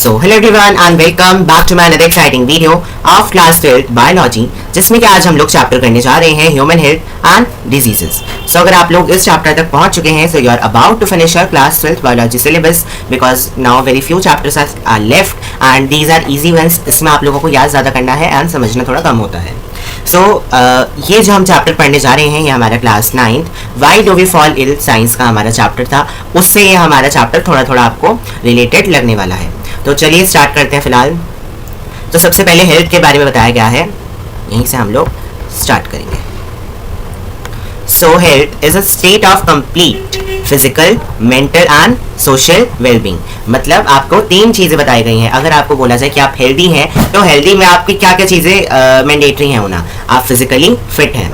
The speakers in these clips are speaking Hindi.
So hello everyone and welcome back to my another exciting video of class 12 biology जिसमें कि आज हम लोग चैप्टर करने जा रहे हैं human health and diseases. So अगर आप लोग इस चैप्टर तक पहुंच चुके हैं, so you are about to finish your class 12 biology syllabus because now very few chapters are left and these are easy ones. इसमें आप लोगों को याद ज़्यादा करना है एंड समझना थोड़ा कम होता है। ये जो हम चैप्टर पढ़ने जा रहे हैं ये हमारा class 9 why do we fall ill science का हमारा चैप्टर था, उससे ये हमारा चैप्टर थोड़ा थोड़ा आपको रिलेटेड लगने वाला है। तो चलिए स्टार्ट करते हैं। फिलहाल तो सबसे पहले हेल्थ के बारे में बताया गया है, यहीं से हम लोग स्टार्ट करेंगे। सो health is a state of complete physical, mental and social wellbeing. मतलब आपको तीन चीजें बताई गई हैं। अगर आपको बोला जाए कि आप हेल्दी हैं तो हेल्दी में आपकी क्या क्या चीजें मैंडेटरी हैं होना। आप फिजिकली फिट हैं,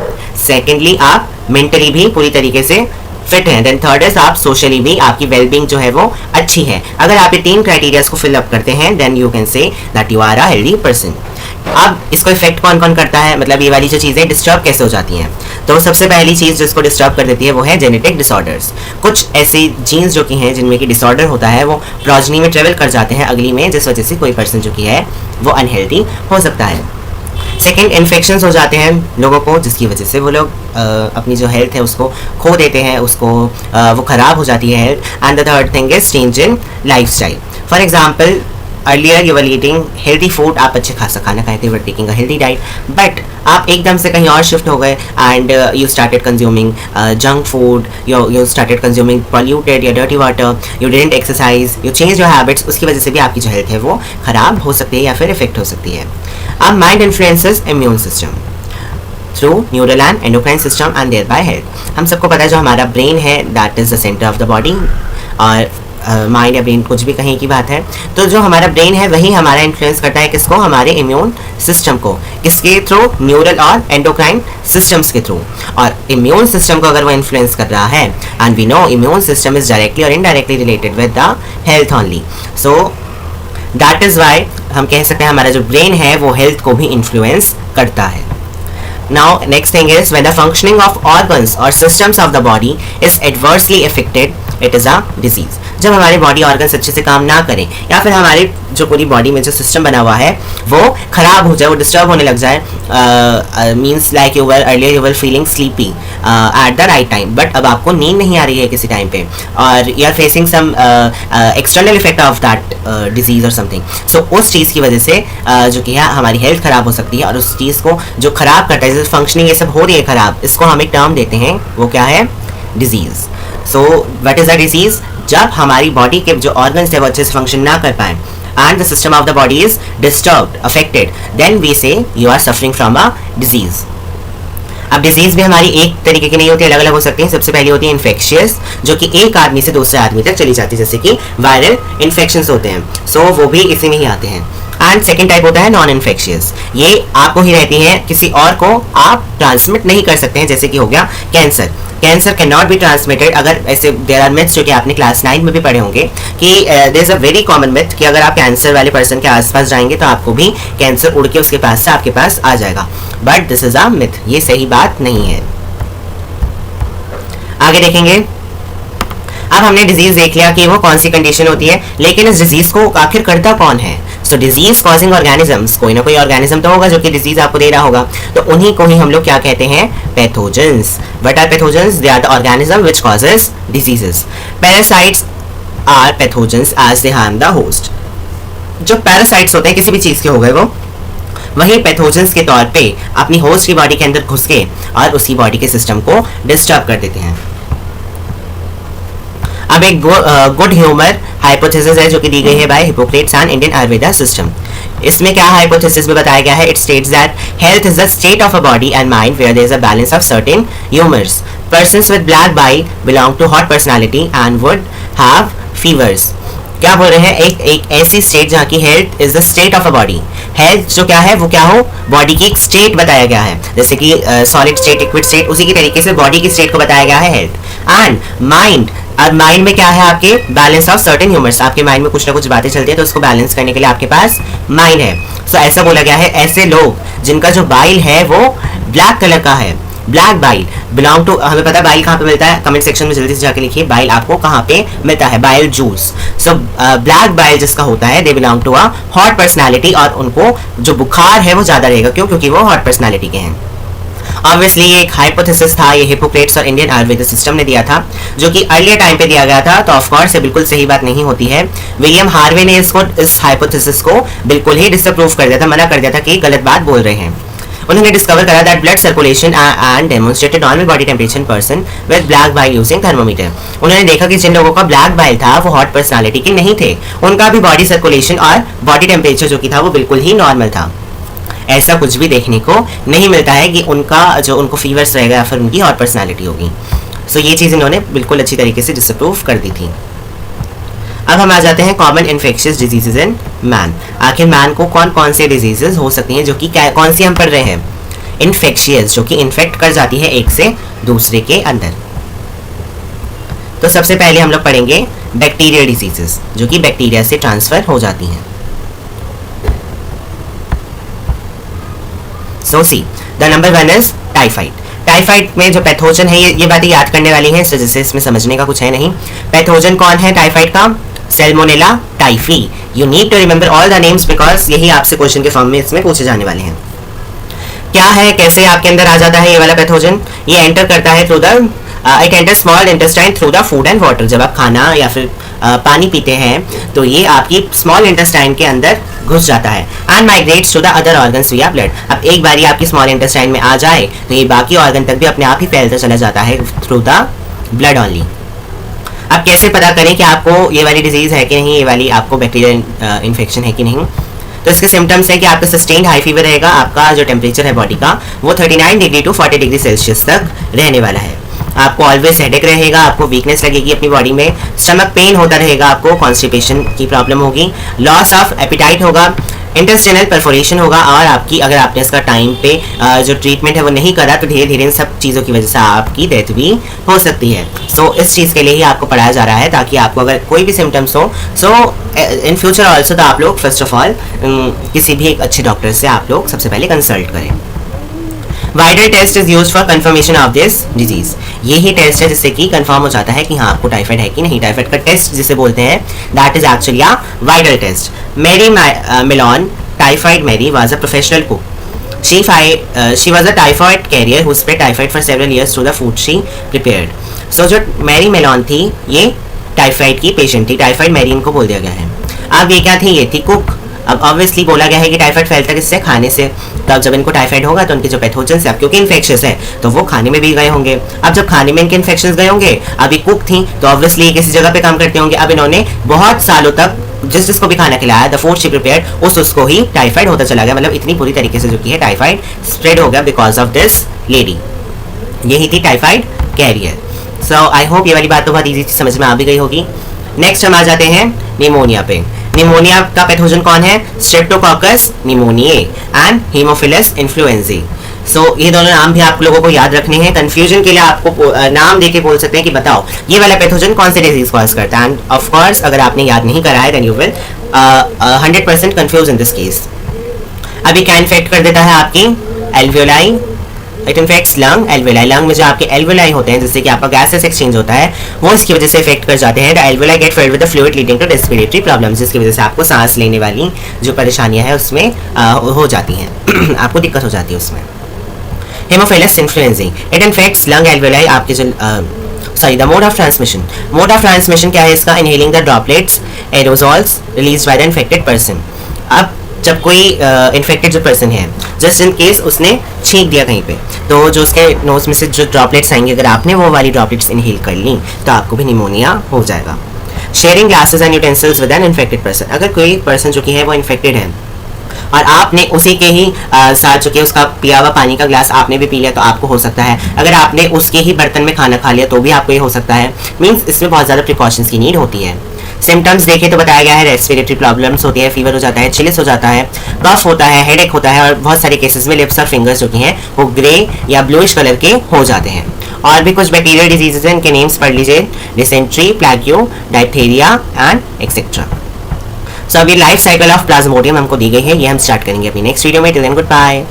सेकेंडली आप मेंटली भी पूरी तरीके से फिट हैं, देन थर्ड इज आप सोशली भी आपकी वेलबींग जो है वो अच्छी है। अगर आप ये तीन क्राइटेरियाज को फिल अप करते हैं then you can say that you are a healthy person. अब इसको इफेक्ट कौन कौन करता है, मतलब ये वाली जो चीज़ें डिस्टर्ब कैसे हो जाती हैं। तो सबसे पहली चीज़ जिसको डिस्टर्ब कर देती है वो है जेनेटिक डिसऑर्डर्स। कुछ ऐसे जीन्स जो कि हैं जिनमें कि डिसऑर्डर होता है वो प्रोजनी में ट्रेवल कर जाते हैं अगली में, जिस वजह से कोई पर्सन जो कि है वो अनहेल्दी हो सकता है। सेकेंड, इन्फेक्शंस हो जाते हैं लोगों को जिसकी वजह से वो लोग अपनी जो हेल्थ है उसको खो देते हैं, उसको वो ख़राब हो जाती है health. And the third thing is change in lifestyle. For example earlier you were eating healthy food, आप अच्छे खासा खाना खाए थे, were taking a healthy diet, but आप एकदम से कहीं और शिफ्ट हो गए and you started consuming junk food, you started consuming polluted या dirty water, you didn't exercise, you change your habits. उसकी वजह से भी आपकी जो हेल्थ है वो ख़राब हो सकती है या फिर इफेक्ट हो सकती है। अब mind influences immune system through neural and endocrine system and thereby health. हम सबको पता है जो हमारा ब्रेन है that is the centre of the body, और माइंड या ब्रेन कुछ भी कहीं की बात है। तो जो हमारा ब्रेन है वही हमारा इन्फ्लुएंस करता है किसको, हमारे इम्यून सिस्टम को। किसके थ्रू, न्यूरल और एंडोक्राइन सिस्टम्स के थ्रू। और इम्यून सिस्टम को अगर वो इन्फ्लुएंस कर रहा है and we know immune system is directly और indirectly related with the health only, so that is why हम कह सकते हैं हमारा जो ब्रेन है वो हेल्थ को भी इन्फ्लुएंस करता है। Now next thing is when the functioning of organs or systems of the body is adversely affected, it is a disease। जब हमारे बॉडी ऑर्गन्स अच्छे से काम ना करें या फिर हमारे जो पूरी बॉडी में जो सिस्टम बना हुआ है वो खराब हो जाए, वो डिस्टर्ब होने लग जाए, means like you were earlier you were feeling sleepy at the right time, but अब आपको नींद नहीं आ रही है किसी टाइम पे और you are facing some external effect of that disease or something. So उस चीज़ की वजह से जो कि है हमारी हेल्थ खराब हो सकती है। और उस चीज़ को जो खराब करता है, जैसे फंक्शनिंग ये सब हो रही है खराब, इसको हम एक टर्म देते हैं, वो क्या है, disease. So what is a disease? जब हमारी बॉडी के जो ऑर्गन्स है वो अच्छे से फंक्शन ना कर पाए and the system of the body is disturbed, affected, then we say you are suffering from a disease। अब डिजीज भी हमारी एक तरीके की नहीं होती, अलग अलग हो सकती है। सबसे पहली होती है इन्फेक्शियस, जो कि एक आदमी से दूसरे आदमी तक चली जाती है, जैसे कि वायरल इन्फेक्शंस होते हैं, सो वो भी इसी में ही आते हैं। एंड सेकेंड टाइप होता है नॉन इन्फेक्शियस, ये आपको ही रहती है, किसी और को आप ट्रांसमिट नहीं कर सकते हैं, जैसे कि हो गया cancer. Cancer can not be transmitted. अगर ऐसे देयर आर मिथ्स जो कि आपने क्लास 9 में भी पढ़े होंगे कि there is a very common myth कि अगर आप कैंसर वाले पर्सन के आसपास जाएंगे तो आपको भी कैंसर उड़ के उसके पास से आपके पास आ जाएगा, but this is a myth, ये सही बात नहीं है। आगे देखेंगे। अब हमने डिजीज देख लिया कि वो कौन सी कंडीशन होती है, लेकिन इस डिजीज को आखिर करता कौन है। सो डिजीज कॉजिंग ऑर्गेनिजम्स, कोई ना कोई ऑर्गेनिज्म तो होगा जो कि डिजीज आपको दे रहा होगा, तो उन्हीं को ही हम लोग क्या कहते हैं, pathogens. What are pathogens? They are the organism which causes diseases. Parasites are pathogens as they harm the host. जो पैरासाइट्स होते हैं किसी भी चीज के हो गए वो वही पैथोजेंस के तौर पे अपनी होस्ट की बॉडी के अंदर घुस के और उसकी बॉडी के सिस्टम को डिस्टर्ब कर देते हैं। अब एक गुड ह्यूमर हाइपोथेसिस है जो कि दी गई है by Hippocrates and Indian Ayurveda system. इसमें क्या हाइपोथेसिस में बताया गया है, it states that health is the state of a body and mind where there is a balance of certain humours. Persons with black bile belong to hot personality and would have fevers. क्या बोल रहे हैं, एक ऐसी स्टेट जहाँ की health is the state of a body. Health जो क्या है वो क्या हो, बॉडी की एक स्टेट बताया गया है, जैसे कि सॉलिड स्टेट, लिक्विड स्टेट, उसी की तरीके से बॉडी की स्टेट को बताया गया है हेल्थ। एंड माइंड, और माइंड में क्या है आपके, बैलेंस ऑफ सर्टेन ह्यूमर्स। आपके माइंड में कुछ ना कुछ बातें चलती है तो उसको बैलेंस करने के लिए आपके पास माइंड है। सो ऐसा बोला गया है ऐसे लोग जिनका जो बाइल है वो ब्लैक कलर का है, ब्लैक बाइल बिलोंग टू, हमें पता है बाइल कहाँ पे मिलता है, कमेंट सेक्शन में जल्दी से जाके लिखिए बाइल आपको कहाँ पे मिलता है, bile juice. So black bile जिसका होता है they belong to a hot personality, और उनको जो बुखार है वो ज़्यादा रहेगा, क्यों? क्योंकि वो हॉट पर्सनैलिटी के हैं। ऑब्वियसली ये एक हाइपोथेसिस था, ये हिपोक्रेट्स और इंडियन आयुर्वेदिक सिस्टम ने दिया था, जो कि अर्लियर टाइम पे दिया गया था, तो ऑफ कोर्स ये बिल्कुल सही बात नहीं होती है। विलियम हार्वे ने इसको, इस हाइपोथेसिस को बिल्कुल ही डिसअप्रूव कर दिया था, मना कर दिया था कि गलत बात बोल रहे हैं। उन्होंने डिस्कवर करा that blood circulation and demonstrated normal body temperature person with black bile using thermometer. उन्होंने देखा कि जिन लोगों का ब्लैक बाइल था वो हॉट पर्सनालिटी के नहीं थे, उनका भी बॉडी सर्कुलेशन और बॉडी टेम्परेचर जो कि था वो बिल्कुल ही नॉर्मल था। ऐसा कुछ भी देखने को नहीं मिलता है कि उनका जो उनको फीवर्स रहेगा या फिर उनकी हॉट पर्सनालिटी होगी। सो ये चीज़ इन्होंने बिल्कुल अच्छी तरीके से डिसअप्रूव कर दी थी। अब हम आ जाते हैं common infectious diseases in man. आखिर मैन को कौन कौन से डिजीजेज हो सकती हैं जो कि कौन सी हम पढ़ रहे हैं, इन्फेक्शियस, जो कि इन्फेक्ट कर जाती है एक से दूसरे के अंदर। तो सबसे पहले हम लोग पढ़ेंगे बैक्टीरियल डिजीजेस, जो कि बैक्टीरिया से ट्रांसफर हो जाती हैं। So see the number 1 is typhoid. Typhoid में जो पैथोजन है, ये बातें याद करने वाली हैं, जैसे इसमें समझने का कुछ है नहीं। पैथोजन कौन है टाइफाइड का? Salmonella typhi. You need to remember all the names because यही आपसे क्वेश्चन के फॉर्म में इसमें पूछे जाने वाले हैं। क्या है, कैसे आपके अंदर आ जाता है ये वाला पैथोजन? ये एंटर करता है through the it enter small intestine through the food and water. जब आप खाना या फिर पानी पीते हैं तो ये आपकी स्मॉल इंटेस्टाइन के अंदर घुस जाता है and migrates to the other organs via blood. अब एक बारी आपकी स्मॉल इंटेस्टाइन में आ जाए तो ये बाकी ऑर्गन तक भी अपने आप ही फैलता चला जाता है थ्रू द ब्लड ओनली। अब कैसे पता करें कि आपको ये वाली डिजीज है कि नहीं, ये वाली आपको बैक्टीरियल इन्फेक्शन है कि नहीं? तो इसके सिम्टम्स है कि आपका सस्टेन्ड हाई फीवर रहेगा, आपका जो टेम्परेचर है बॉडी का वो 39 डिग्री टू 40 डिग्री सेल्सियस तक रहने वाला है। आपको ऑलवेज हेडेक रहेगा, आपको वीकनेस लगेगी अपनी बॉडी में, स्टमक पेन होता रहेगा, आपको कॉन्स्टिपेशन की प्रॉब्लम होगी, लॉस ऑफ एपिटाइट होगा, इंटेस्टाइनल परफोरेशन होगा, और आपकी अगर आपने इसका टाइम पे जो ट्रीटमेंट है वो नहीं करा तो धीरे धीरे इन सब चीज़ों की वजह से आपकी डेथ भी हो सकती है। सो इस चीज़ के लिए ही आपको पढ़ाया जा रहा है, ताकि आपको अगर कोई भी सिम्टम्स हो सो इन फ्यूचर ऑल्सो तो आप लोग फर्स्ट ऑफ ऑल किसी भी एक अच्छे डॉक्टर से आप लोग सबसे पहले कंसल्ट करें। Widal test is used for confirmation of this disease. यही टेस्ट है जिससे कि कंफर्म हो जाता है कि हाँ आपको टाइफाइड है कि नहीं। टाइफाइड का टेस्ट जिसे बोलते हैं that is actually a Widal test. Mary Mallon, typhoid Mary was a professional cook. She was a typhoid carrier who spread typhoid for several years through the food she prepared. So जो मैरी मेलॉन थी ये टाइफाइड की पेशेंट थी, टाइफाइड मैरी इनको बोल दिया गया है। अब ये क्या थी, ये थी कुक। अब ऑब्वियसली बोला गया है कि टाइफाइड फैलता किससे, खाने से। तो अब जब इनको टाइफाइड होगा तो उनके जो पैथोजन है, अब क्योंकि इन्फेक्शियस है तो वो खाने में भी गए होंगे। अब जब खाने में इनके इन्फेक्शन गए होंगे, अब ये कुक थी तो ऑब्वियसली किसी जगह पे काम करते होंगे। अब इन्होंने बहुत सालों तक जिसको भी खाना खिलाया, द फूड शी प्रिपेयर्ड, उसको ही टाइफाइड होता चला गया। मतलब इतनी बुरी तरीके से जो कि है टाइफाइड स्प्रेड हो गया बिकॉज ऑफ दिस लेडी। यही थी typhoid carrier. So I hope ये वाली बात तो बहुत ईजी समझ में आ भी गई होगी। नेक्स्ट हम आ जाते हैं निमोनिया पे। निमोनिया का पैथोजन कौन है, स्ट्रेप्टोकोकस निमोनिये एंड हीमोफिलस इन्फ्लुएंजाe। सो ये दोनों नाम भी आप लोगों को याद रखने हैं। कंफ्यूजन के लिए आपको नाम देके बोल सकते हैं कि बताओ ये वाला पैथोजन कौन से डिजीज कॉज करता है। एंड ऑफ कोर्स अगर आपने याद नहीं करा है then you will 100% confuse in this case. अभी क्या इन्फेक्ट कर देता है आपकी alveoli, it infects lung alveoli. Lung में जो आपके एल्वियोलाई होते हैं जिससे कि आपका गैसेस एक्सचेंज होता है वो इसकी वजह से इफेक्ट कर जाते हैं। The alveoli get filled with the fluid leading to respiratory problems, जिसकी वजह से आपको सांस लेने वाली जो परेशानियां हैं उसमें हो जाती हैं आपको दिक्कत हो जाती है उसमें। Haemophilus influenzae, it infects lung alveoli. आपके जो sorry the mode of transmission, mode of transmission क्या है इसका, inhaling the droplets aerosols released by the infected person. अब जब कोई इन्फेक्टेड जो पर्सन है, जस्ट इन केस उसने छींक दिया कहीं पे, तो जो उसके नोज में से जो ड्रॉपलेट्स आएंगे अगर आपने वो वाली ड्रॉपलेट्स इनहेल कर ली तो आपको भी निमोनिया हो जाएगा। Sharing glasses and utensils with an infected person, अगर कोई पर्सन जो कि है वो इन्फेक्टेड है और आपने उसी के ही साथ जो कि उसका पिया हुआ पानी का ग्लास आपने भी पी लिया तो आपको हो सकता है। अगर आपने उसके ही बर्तन में खाना खा लिया तो भी आपको ये हो सकता है। मीन्स इसमें बहुत ज़्यादा प्रिकॉशंस की नीड होती है। सिम्टम्स देखें तो बताया गया है रेस्पिरेटरी प्रॉब्लम्स होती है, फीवर हो जाता है, चिलिस हो जाता है, कफ होता है, हेडेक होता है और बहुत सारे केसेस में लिप्स और फिंगर्स जो कि हैं वो ग्रे या ब्लूइश कलर के हो जाते हैं। और भी कुछ बैक्टीरियल डिजीजेज हैं, इनके नेम्स पढ़ लीजिए, डिसेंट्री, प्लैगियो, डायप्थेरिया एंड एक्सेट्रा। सो अभी लाइफ साइकिल ऑफ प्लाज्मोडियम हमको दी गई है, ये हम स्टार्ट करेंगे अपनी नेक्स्ट वीडियो में। Till then good bye.